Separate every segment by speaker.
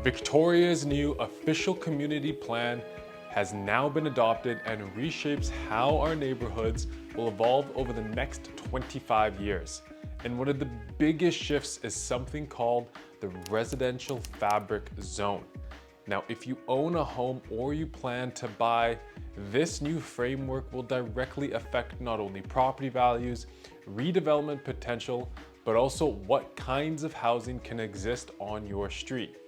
Speaker 1: Victoria's new official community plan has now been adopted and reshapes how our neighborhoods will evolve over the next 25 years. And one of the biggest shifts is something called the residential fabric zone. Now, if you own a home or you plan to buy, this new framework will directly affect not only property values, redevelopment potential, but also what kinds of housing can exist on your street.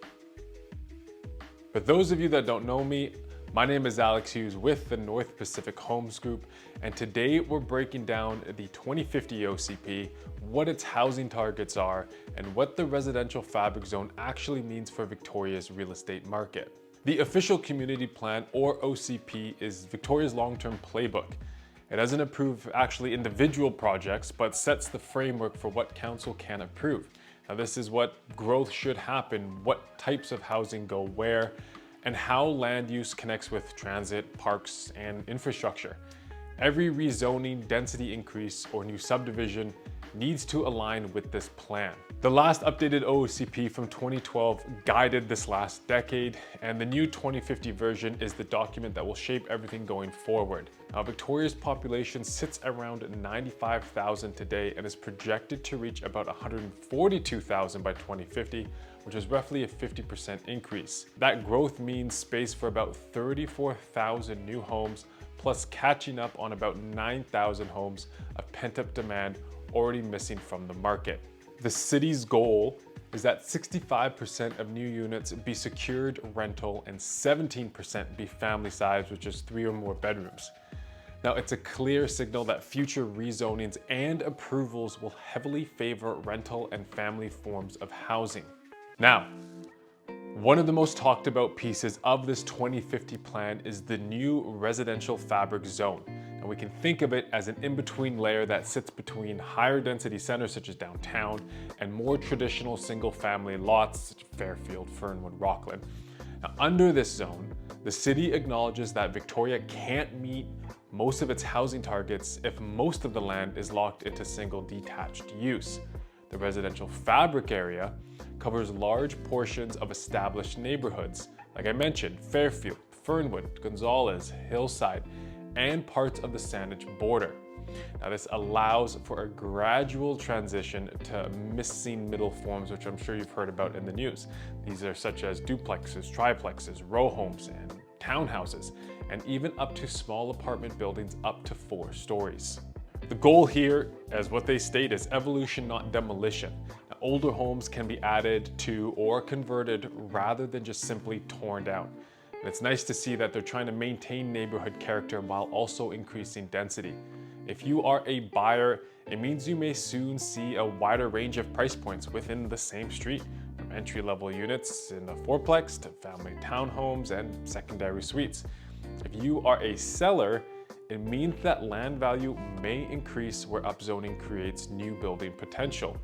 Speaker 1: For those of you that don't know me, my name is Alex Hughes with the North Pacific Homes Group, and today we're breaking down the 2050 OCP, what its housing targets are, and what the residential fabric zone actually means for Victoria's real estate market. The official community plan, or OCP, is Victoria's long-term playbook. It doesn't approve actually individual projects, but sets the framework for what council can approve. Now, this is what growth should happen, what types of housing go where, and how land use connects with transit, parks, and infrastructure. Every rezoning, density increase, or new subdivision needs to align with this plan. The last updated OCP from 2012 guided this last decade, and the new 2050 version is the document that will shape everything going forward. Now, Victoria's population sits around 95,000 today and is projected to reach about 142,000 by 2050, which is roughly a 50% increase. That growth means space for about 34,000 new homes, plus catching up on about 9,000 homes of pent-up demand already missing from the market. The city's goal is that 65% of new units be secured rental and 17% be family size, which is 3 or more bedrooms. Now, it's a clear signal that future rezonings and approvals will heavily favor rental and family forms of housing. Now, one of the most talked about pieces of this 2050 plan is the new residential fabric zone. And we can think of it as an in-between layer that sits between higher density centers such as downtown and more traditional single family lots such as Fairfield, Fernwood, Rockland. Now, under this zone, the city acknowledges that Victoria can't meet most of its housing targets if most of the land is locked into single detached use. The residential fabric area covers large portions of established neighborhoods, like I mentioned, Fairfield, Fernwood, Gonzales, Hillside, and parts of the Saanich border. Now, this allows for a gradual transition to missing middle forms, which I'm sure you've heard about in the news. These are such as duplexes, triplexes, row homes, and townhouses, and even up to small apartment buildings up to 4 stories. The goal here, as what they state, is evolution, not demolition. Now, older homes can be added to or converted rather than just simply torn down. And it's nice to see that they're trying to maintain neighborhood character while also increasing density. If you are a buyer, it means you may soon see a wider range of price points within the same street, from entry-level units in a 4-plex to family townhomes and secondary suites. If you are a seller, it means that land value may increase where upzoning creates new building potential.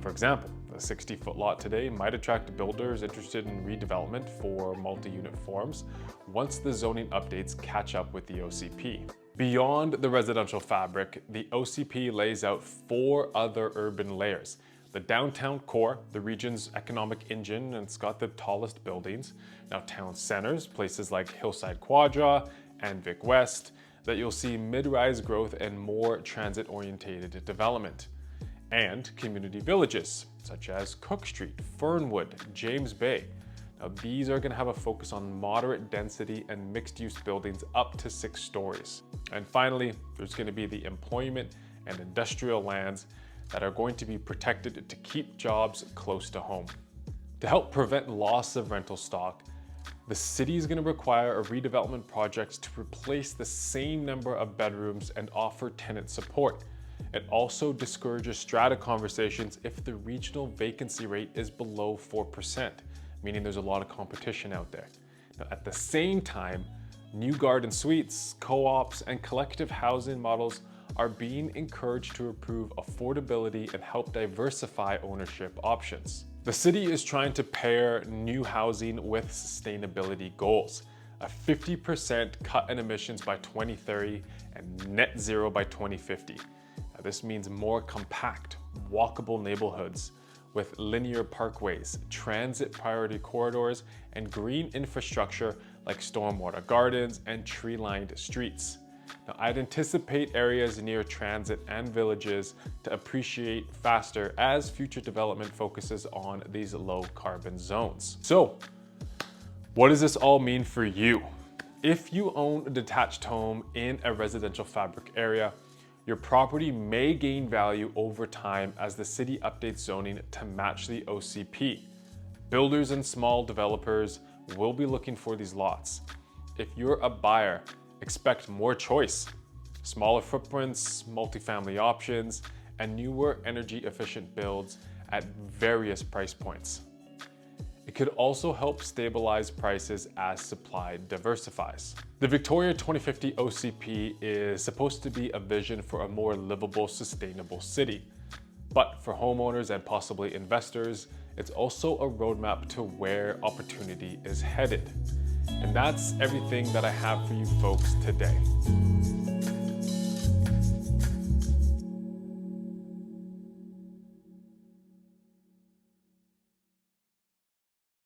Speaker 1: For example, a 60-foot lot today might attract builders interested in redevelopment for multi-unit forms once the zoning updates catch up with the OCP. Beyond the residential fabric, the OCP lays out 4 other urban layers. The downtown core, the region's economic engine, and it's got the tallest buildings. Now, town centers, places like Hillside Quadra and Vic West, that you'll see mid-rise growth and more transit-oriented development. And community villages, such as Cook Street, Fernwood, James Bay. Now, these are going to have a focus on moderate density and mixed-use buildings up to 6 stories. And finally, there's going to be the employment and industrial lands that are going to be protected to keep jobs close to home. To help prevent loss of rental stock, the city is going to require a redevelopment project to replace the same number of bedrooms and offer tenant support. It also discourages strata conversations if the regional vacancy rate is below 4%, meaning there's a lot of competition out there. Now, at the same time, new garden suites, co-ops, and collective housing models are being encouraged to improve affordability and help diversify ownership options. The city is trying to pair new housing with sustainability goals. A 50% cut in emissions by 2030 and net zero by 2050. Now, this means more compact, walkable neighborhoods with linear parkways, transit priority corridors, and green infrastructure like stormwater gardens and tree-lined streets. Now, I'd anticipate areas near transit and villages to appreciate faster as future development focuses on these low carbon zones. So, what does this all mean for you? If you own a detached home in a residential fabric area, your property may gain value over time as the city updates zoning to match the OCP. Builders and small developers will be looking for these lots. If you're a buyer, expect more choice, smaller footprints, multifamily options, and newer energy efficient builds at various price points. It could also help stabilize prices as supply diversifies. The Victoria 2050 OCP is supposed to be a vision for a more livable, sustainable city. But for homeowners and possibly investors, it's also a roadmap to where opportunity is headed. And that's everything that I have for you folks today.